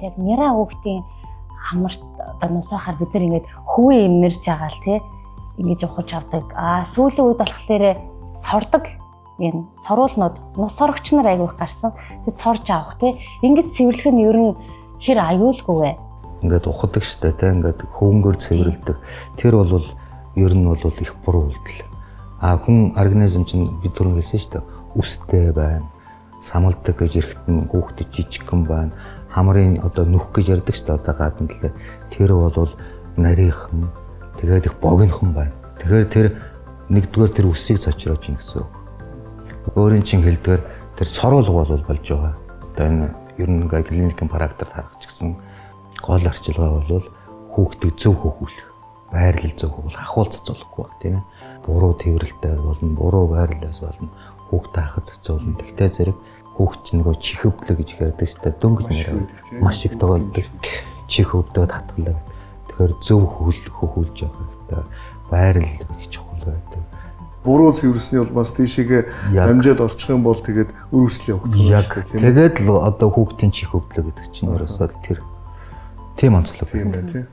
Яг няра хүүхдийн хамарт одоо нусахаар бид нар ингээд хөвөө имэрж байгаа л тий ингэж ухаж авдаг. Сүүлийн үед болохоор сордог юм соруулнууд нус сорогч нар айгүйх гарсан. Тэг сорж авах тий ингэж цэвэрлэх нь ер нь хэр аюулгүй вэ? Ингээд ухадаг штэ тий ингээд хөвөнгөөр цэвэрлдэг. Тэр бол ер нь бол их буруу үйлдэл. Хүн организм чинь бид түрүүн хэлсэн штэ үстэй байна. Самалдаг гэж ирэхэд хүүхдэд жижигхэн байна. Хамрын одоо нүх гэж ярьдаг шүү дээ одоо гадна талаа. Тэр бол нарийнхан тэгээд их богинохон байна. Тэгэхээр тэр нэгдүгээр тэр үсийг цочроож ийн гэсэн үг. Өөрийн чин хэлдгээр тэр сорулга бол болж байгаа. Одоо энэ ер нь клиникийн практикт харах гэсэн гол арчилгаа бол хүүхдийг зөв хөхүүлэх, байрлал зөв хөхүүлэх, ахуулцаж болохгүй баг тийм ээ. Буруу тэрвэрлэлтэй болно, буруу байрлалаас болно, хүүхдээ хахад зохицуулна. Тэгтээ зэрэг хүүхд чинь нөгөө чих өвдлөө гэж ярьдаг шүү дээ. Дөнгөж нэрээ маш их тохиолддог. Чих өвдөд хатгалаа. Тэгэхээр зөв хөхүүлж явах. Байрал их чухал байдаг. Буруу цэвэрсний улмаас тийшээгээ дамжаад орчих юм бол тэгээд өрөвсөл явах гэдэг тийм. Тэгээд л одоо хүүхдийн чих өвдлөө гэдэг чинь ерөөсөө тэр тийм онцлог. Тийм бай, тийм.